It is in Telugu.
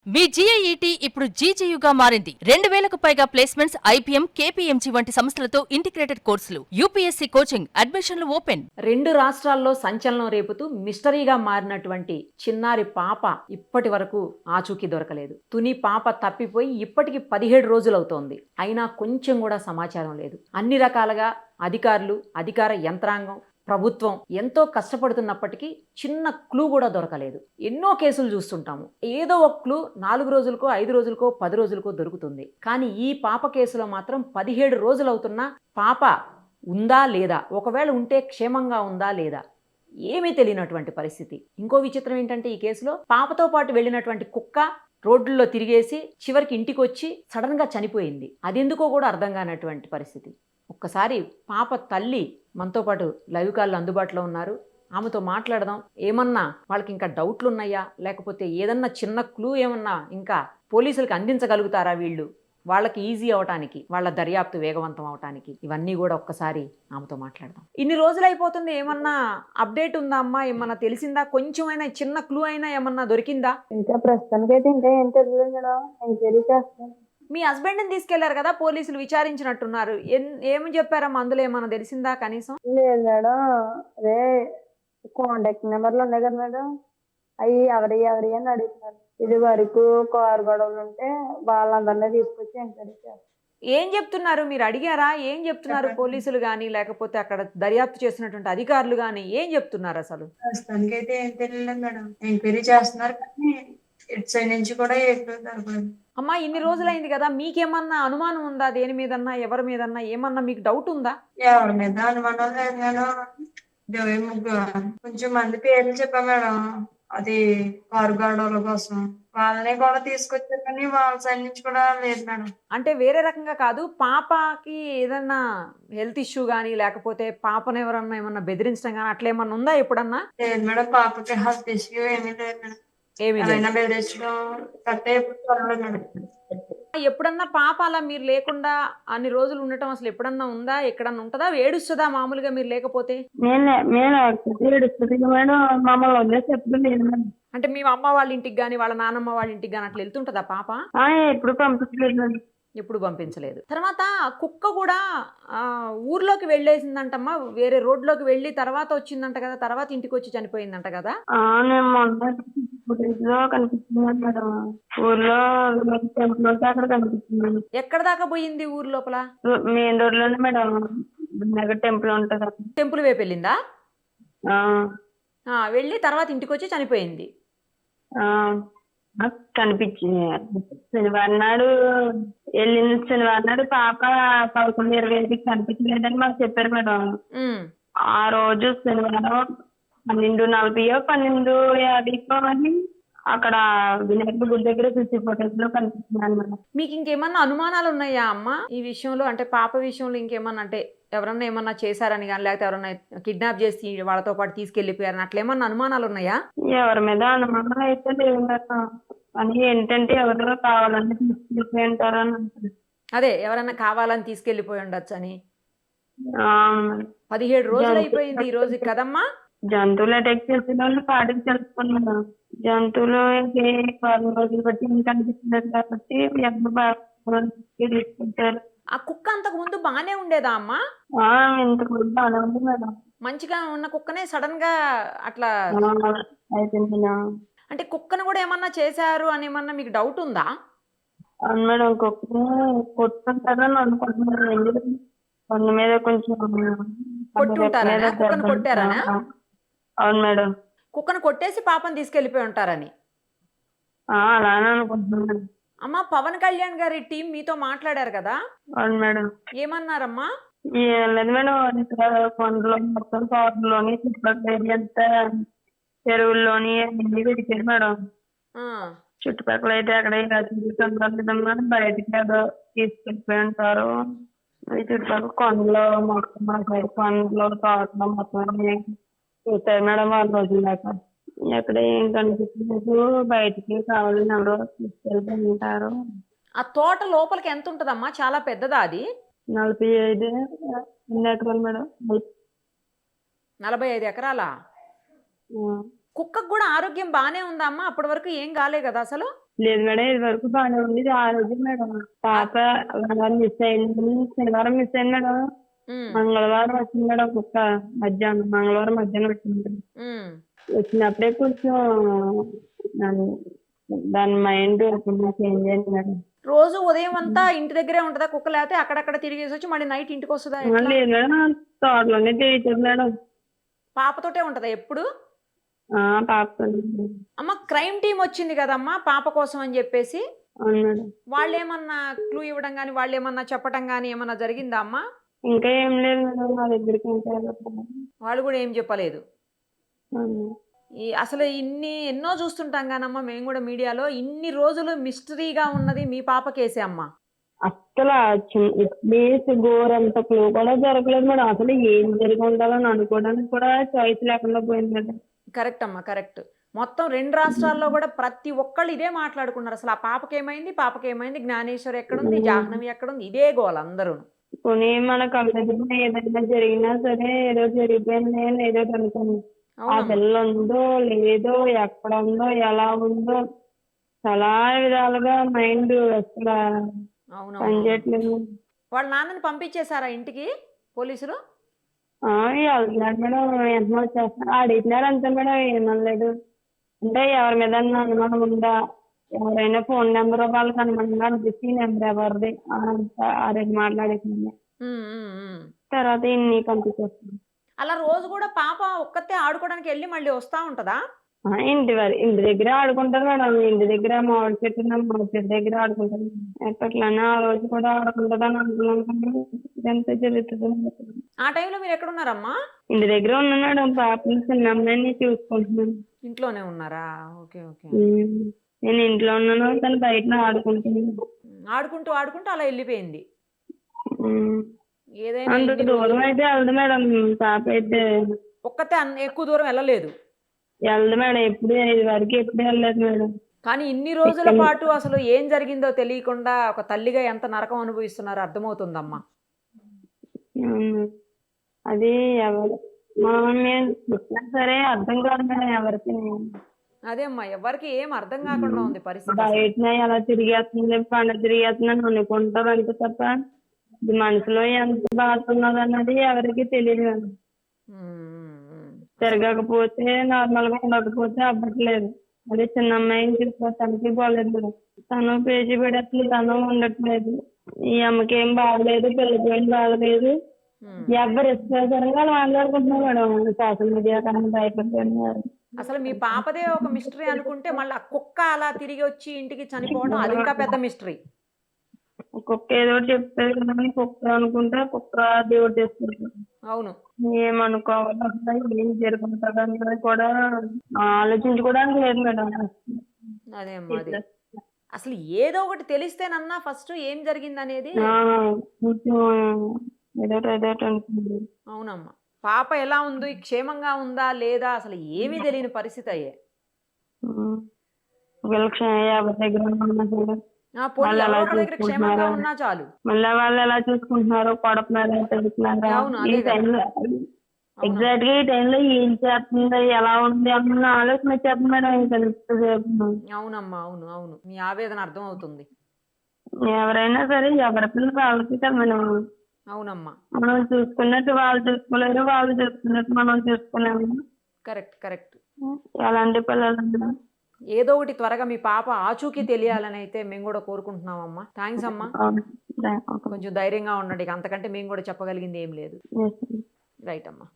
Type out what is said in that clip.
మీ జీఐఈటీ ఇప్పుడు జీజీయూగా మారింది. 2000కు పైగా ప్లేస్మెంట్స్, ఐపీఎం, కేపీఎంజీ వంటి సంస్థలతో ఇంటిగ్రేటెడ్ కోర్సులు, యూపీఎస్సీ కోచింగ్, అడ్మిషన్లు ఓపెన్. 2 రాష్ట్రాల్లో సంచలనం రేపుతూ మిస్టరీగా మారినటువంటి చిన్నారి పాప ఇప్పటి వరకు ఆచూకీ దొరకలేదు. తుని పాప తప్పిపోయి ఇప్పటికి 17 రోజులవుతోంది. అయినా కొంచెం కూడా సమాచారం లేదు. అన్ని రకాలుగా అధికారులు, అధికార యంత్రాంగం, ప్రభుత్వం ఎంతో కష్టపడుతున్నప్పటికీ చిన్న క్లూ కూడా దొరకలేదు. ఎన్నో కేసులు చూస్తుంటాము. ఏదో ఒక క్లూ 4 రోజులకో, 5 రోజులకో, 10 రోజులకో దొరుకుతుంది. కానీ ఈ పాప కేసులో మాత్రం 17 రోజులవుతున్నా పాప ఉందా లేదా, ఒకవేళ ఉంటే క్షేమంగా ఉందా లేదా, ఏమీ తెలియనటువంటి పరిస్థితి. ఇంకో విచిత్రం ఏంటంటే ఈ కేసులో పాపతో పాటు వెళ్ళినటువంటి కుక్క రోడ్లలో తిరిగేసి చివరికి ఇంటికి వచ్చి సడన్ గా చనిపోయింది. అదెందుకో కూడా అర్థం కానటువంటి పరిస్థితి. ఒక్కసారి పాప తల్లి మనతో పాటు లైవ్ కాల్లో అందుబాటులో ఉన్నారు. ఆమెతో మాట్లాడదాం. ఏమన్నా వాళ్ళకి ఇంకా డౌట్లు ఉన్నాయా, లేకపోతే ఏదన్నా చిన్న క్లూ ఏమన్నా ఇంకా పోలీసులకు అందించగలుగుతారా వీళ్ళు, వాళ్ళకి ఈజీ అవటానికి, వాళ్ళ దర్యాప్తు వేగవంతం అవటానికి, ఇవన్నీ కూడా ఒక్కసారి ఆమెతో మాట్లాడదాం. ఇన్ని రోజులు అయిపోతుంది, ఏమన్నా అప్డేట్ ఉందా అమ్మా? ఏమన్నా తెలిసిందా? కొంచెమైనా చిన్న క్లూ అయినా ఏమన్నా దొరికిందా? ఇంకా ప్రస్తుతానికి అయితే ఇంకా ఏం తెలియదు మేడం. ఎంక్వైరీ చేస్తాను. మీ హస్బెండ్ని తీసుకెళ్లారు కదా, పోలీసులు విచారించినట్టున్నారు. ఏమి చెప్పారమ్మా? అందులో ఏమన్నా తెలిసిందా కనీసం? లేదు మేడం, అదే కాంటాక్ట్ నెంబర్లు ఉన్నాయి కదా మేడం, అవి ఎవరి అని అడుగుతున్నారు. ఇది వరకు కారు గొడవలు ఉంటే వాళ్ళందరినీ తీసుకొచ్చి ఎంక్వైరీ చేస్తారు. ఏం చెప్తున్నారు? మీరు అడిగారా? ఏం చెప్తున్నారు పోలీసులు కానీ, లేకపోతే అక్కడ దర్యాప్తు చేసినటువంటి అధికారులు కానీ ఏం చెప్తున్నారు అసలు? ప్రస్తుతానికి అయితే ఏం తెలియలేదు మేడం. ఎంక్వైరీ చేస్తున్నారు కానీ ఇటు సైడ్ నుంచి కూడా అమ్మా, ఇన్ని రోజులైంది కదా, మీకేమన్నా అనుమానం ఉందా? దేని మీదన్నా, ఎవరి మీదన్నా ఏమన్నా మీకు డౌట్ ఉందా? ఎవరి మీద అనుమానం లేదు మేడం. కొంచెం మంది పేర్లు చెప్పా మేడం, అది కారు గొడవల కోసం. వాళ్ళని కూడా తీసుకొచ్చారు కానీ వాళ్ళ సైడ్ నుంచి కూడా లేదు మేడం. అంటే వేరే రకంగా కాదు, పాపకి ఏదన్నా హెల్త్ ఇష్యూ కానీ, లేకపోతే పాపను ఎవరన్నా ఏమన్నా బెదిరించడం కానీ అట్లా ఏమన్నా ఉందా ఎప్పుడన్నా? లేదు మేడం, పాపకి హెల్త్ ఇష్యూ ఏమీ లేదు మేడం. ఏమీ ఏమైనా బెదిరించడం కట్టే ఎప్పుడు త్వరలో మేడం. ఎప్పుడన్నా పాప అలా మీరు లేకుండా అన్ని రోజులు ఉండటం అసలు ఎప్పుడన్నా ఉందా? ఎక్కడన్నా ఉంటుందా? ఏడుస్తుందా మామూలుగా మీరు లేకపోతే? మేము ఏడుస్తుంది మేడం, మమ్మల్ని వదిలేసి ఎప్పుడు లేదు మేడం. అంటే మీ అమ్మ వాళ్ళ ఇంటికి కానీ, వాళ్ళ నానమ్మ వాళ్ళ ఇంటికి కానీ అట్లా వెళ్తుంటుందా పాప? ఎప్పుడు పంపించలేదు మేడం. ఎప్పుడు పంపించలేదు. తర్వాత కుక్క కూడా ఊర్లోకి వెళ్ళేసిందంటమ్మా, వేరే రోడ్లోకి వెళ్ళి తర్వాత వచ్చిందంట కదా, తర్వాత ఇంటికి వచ్చి చనిపోయిందంట కదా? నేను మొన్న ఫుటేజ్ లో కనిపిస్తుంది మేడం, ఊర్లో టెంపుల్ ఉంటే అక్కడ కనిపిస్తుంది. ఎక్కడ దాకా పోయింది ఊరు లోపల? మెయిన్ రోడ్ లోనే మేడం, టెంపుల్ ఉంటుంది. టెంపుల్ వైపు వెళ్ళిందా? వెళ్ళి తర్వాత ఇంటికి వచ్చి చనిపోయింది. కనిపించింది. శనివారం నాడు వెళ్ళిన శనివారం నాడు పాప 11:25కి కనిపించలేదని మాకు చెప్పారు మేడం. ఆ రోజు శనివారం 12:40 12:50 అని అక్కడ వినాయకుడి గుడి దగ్గర చూసి ఫోటోస్ లో కనిపిస్తున్నాను మేడం. మీకు ఇంకేమన్నా అనుమానాలు ఉన్నాయా అమ్మ ఈ విషయంలో? అంటే పాప విషయంలో ఇంకేమన్నా, అంటే ఎవరన్నా ఏమన్నా చేశారని కానీ, లేకపోతే ఎవరన్నా కిడ్నాప్ చేసి వాళ్ళతో పాటు తీసుకెళ్లిపోయారని అట్లా ఏమన్నా అనుమానాలు ఉన్నాయా? ఎవరి మీద అనుమానాలు అయితే లేవు మేడం. అని ఏంటంటే ఎవరో కావాలని తీసుకెళ్ళిపోయి ఉంటారు అని అంటారు. అదే, ఎవరన్నా కావాలని తీసుకెళ్లిపోయి ఉండొచ్చు అని. 17 రోజులు అయిపోయింది ఈ రోజు కదమ్మా. జంతువులు అటాక్ చేసిన వాళ్ళు పాటికి తెలుసుకున్నాను. జంతువులు 4 రోజులు బట్టి ఇంకా అనిపిస్తున్నారు కాబట్టి తీసుకుంటారు. ఆ కుక్క అంతకు ముందు బానే ఉండేదా అమ్మా? ఇంతకు ముందు బాగానే ఉంది మేడం. మంచిగా ఉన్న కుక్కనే సడన్ గా అట్లా అయిపోయింది. అంటే కుక్కను కూడా ఏమన్నా చేశారు అని ఏమన్నా మీకు డౌట్ ఉందా? అవును మేడం, కుక్కను కొట్టుకుంటారని అనుకుంటున్నాను. కొండ మీద కొంచెం కొట్టుంటారా? కుక్కను కొట్టారనా? అవును మేడం. కుక్కను కొట్టేసి పాపను తీసుకెళ్లిపోయి ఉంటారని అలానే అనుకుంటున్నాను. అమ్మా, పవన్ కళ్యాణ్ గారి టీం మీతో మాట్లాడారు కదా? అవును మేడం. ఏమన్నారమ్మా? ఏం లేదు మేడం, ఇక్కడ కొండలో మొత్తం తోటలోని చుట్టుపక్కల ఏరియా అంతా చెరువుల్లోని అన్ని వెతికారు మేడం. చుట్టుపక్కల అయితే అక్కడ బయటికి ఏదో తీసుకెళ్ళిపోయి ఉంటారు. చుట్టుపక్కల కొండలో మొత్తం మా సైడ్ కొండలో తోటలో మొత్తం చూసారు మేడం 6 రోజుల దాకా. ఎక్కడ ఏం కనిపించలేదు. బయటికి కావాలని ఎవరో తీసుకెళ్తూ ఉంటారు. ఆ తోట లోపలికి ఎంత ఉంటదమ్మా? చాలా పెద్దదా అది? 45 ఎకరాలు మేడం. 45 ఎకరాలా? కుక్కకు కూడా ఆరోగ్యం బానే ఉందా అమ్మా? అప్పటి వరకు ఏం కాలే కదా అసలు? లేదు మేడం, ఇది వరకు బాగానే ఉంది. ఆ రోజు మేడం పాప మిస్ అయింది, శనివారం మిస్ అయింది మేడం. ఉమ్, మంగళవారం వచ్చింది మేడం కుక్క. మంగళవారం మధ్యాహ్నం వచ్చింది మేడం. ఉమ్. వచ్చినప్పుడే కొంచెం దాని దాని మైండ్ చేంజ్ అయింది మేడం. రోజు ఉదయం అంతా ఇంటి దగ్గరే ఉంటుందా కుక్క, లేకపోతే అక్కడక్కడ తిరిగేసి వచ్చి మళ్ళీ నైట్ ఇంటికి వస్తుందా? ఎట్లా? లేదు మేడం, తోటలోనే తిరుగుతుంది మేడం. పాపతోటే ఉంటుందా ఎప్పుడు? పాప. అమ్మ, క్రైమ్ టీం వచ్చింది కదమ్మా పాప కోసం అని చెప్పేసి, అవును మేడం. వాళ్ళు ఏమన్నా క్లూ ఇవ్వడం కానీ వాళ్ళు ఏమన్నా చెప్పడం కానీ ఏమన్నా జరిగిందా అమ్మా? ఇంకా ఏం లేదు మేడం, మా దగ్గరికి ఇంకా వాళ్ళు కూడా ఏం చెప్పలేదు. అవును. అసలు ఎన్నో చూస్తుంటాం కానమ్మా మేము కూడా మీడియాలో, ఇన్ని రోజులు మిస్టరీగా ఉన్నది మీ పాప కేసే అమ్మా. అస్సలు గోరంత క్లూ కూడా జరగలేదు మేడం. అసలు ఏం జరిగి ఉండాలని అనుకోవడానికి కూడా చాయిస్ లేకుండా పోయింది మేడం. కరెక్ట్ అమ్మా, కరెక్ట్. మొత్తం 2 రాష్ట్రాల్లో కూడా ప్రతి ఒక్కళ్ళు ఇదే మాట్లాడుకున్నారు. అసలు ఆ పాపకేమైంది, జ్ఞానేశ్వరి ఎక్కడుంది, జాహ్నవి ఎక్కడుంది, ఇదే గోల అందరూ. పోనీ మన కళ్ళ దగ్గర ఏదైనా జరిగినా సరే ఏదో జరిగిపోయింది అని ఏదో అనుకోండి. ఆ పిల్ల ఉందో లేదో, ఎక్కడ ఉందో, ఎలా ఉందో, చాలా విధాలుగా మైండ్ అసలు పనిచేయట్లేదు. వాళ్ళ నాన్నని పంపించేశారా ఇంటికి పోలీసులు? వెళ్తున్నారు మేడం, వెంటనే వచ్చేస్తున్నారు. అడిగినారు అంతే మేడం, ఏమనలేదు. అంటే ఎవరి మీద అనుమానం ఉందా, ఎవరైనా ఫోన్ నెంబర్ వాళ్ళకి అనుమానంగా అనిపిస్తే ఈ నెంబర్ ఎవరిది ఆ రెండు మాట్లాడేసింది. తర్వాత ఇన్ని పంపించేస్తాను. అలా రోజు కూడా పాప ఒక్కతే ఆడుకోవడానికి వెళ్ళి మళ్ళీ వస్తా ఉంటదా? ఇంటి దగ్గర ఆడుకుంటారు మేడం. ఇంటి దగ్గర మామిడి చెట్టు దగ్గర ఆడుకుంటారు. ఎప్పట్లనే ఆ రోజు కూడా ఆడుకుంటుందని అనుకున్నాను కానీ ఇదంతా జరుగుతుంది. ఆ టైంలో మీరు ఎక్కడున్నారమ్మా? ఇంటి దగ్గర ఉన్నా మేడం. పాపని చిన్న అమ్మాయిని చూసుకుంటున్నాను. ఇంట్లోనే ఉన్నారా? Okay okay. నేను ఇంట్లో ఉన్నాను, తను బయట ఆడుకుంటున్నాను. ఆడుకుంటూ అలా వెళ్ళిపోయింది. ఏదైనా అంత దూరం అయితే వెళ్ళదు మేడం. పాప అయితే ఒక్కతే ఎక్కువ దూరం వెళ్ళలేదు. వెళ్ళదు మేడం, ఎప్పుడు 5 వరకు ఎప్పుడు వెళ్ళలేదు మేడం. కానీ ఇన్ని రోజుల పాటు అసలు ఏం జరిగిందో తెలియకుండా ఒక తల్లిగా ఎంత నరకం అనుభవిస్తున్నారో అర్థమవుతుందమ్మా. అది ఎవరు మనం సరే అర్థం కాదు మేడం ఎవరికి. అదే అమ్మా, ఎవరికి ఏం అర్థం కాకుండా ఉంది పరిస్థితి. బయట ఎలా తిరిగేస్తుంది, పండుగ తిరిగేస్తుందని అనుకుంటారు అంతే తప్ప ఇది మనసులో ఎంత బాధ ఉన్నది అన్నది ఎవరికి తెలియదు మేడం. తిరగకపోతే నార్మల్ గా ఉండకపోతే అవ్వట్లేదు. అదే చిన్న అమ్మాయిని చూసుకోవటానికి బాగలేదు మేడం. తను పేజీ పెడట్లేదు, తను ఉండట్లేదు. ఈ అమ్మకి ఏం బాగలేదు, పిల్లకి ఏం బాగలేదు. ఎవరు ఇష్టంగా మాట్లాడుకుంటున్నారు మేడం సోషల్ మీడియా కానీ భయపడిపోయినారు. అసలు మీ పాపదే ఒక మిస్టరీ అనుకుంటే మళ్ళీ ఆ కుక్క అలా తిరిగి వచ్చి ఇంటికి చనిపోవడం అది ఇంకా పెద్ద మిస్టరీ. కుక్క ఏదో చెప్తారు కానీ కుక్క అనుకుంటే కుక్క దేవుడు చేస్తుంది. అవును, ఏమనుకోవాలి, ఏం జరుగుతుంది అనేది కూడా ఆలోచించుకోవడానికి లేదు మేడం. అదే అమ్మా, అదే అసలు ఏదో ఒకటి తెలిస్తేనన్నా ఫస్ట్ ఏం జరిగింది అనేది. అవునమ్మా, పాప ఎలా ఉంది, క్షేమంగా ఉందా లేదా అసలు ఏమీ తెలియని పరిస్థితి అయ్యే. దగ్గర క్షేమంగా ఉన్నా చాలు. మళ్ళీ వాళ్ళు ఎలా చూసుకుంటున్నారు, కొడుతున్నారు, ఎగ్జాక్ట్ గా ఈ టైంలో ఏం చేస్తుంది, ఎలా ఉంది అన్న ఆలోచన వచ్చేస్తుంది మేడం. అవునమ్మా, అవును అవును, మీ ఆవేదన అర్థం అవుతుంది. ఎవరైనా సరే ఎవరి పిల్లలు వాళ్ళకి కదా మేడం. అవునమ్మా, మనం చూసుకున్నట్టు వాళ్ళు చూసుకోలేరు, వాళ్ళు చూసుకున్నట్టు మనం చూసుకోలేము. Correct correct. ఎలాంటి పిల్లలు ఏదో ఒకటి త్వరగా మీ పాప ఆచూకీ తెలియాలని అయితే మేము కూడా కోరుకుంటున్నామమ్మా. థ్యాంక్స్ అమ్మా, కొంచెం ధైర్యంగా ఉండండి. అంతకంటే మేము కూడా చెప్పగలిగింది ఏం లేదు. రైట్ అమ్మా.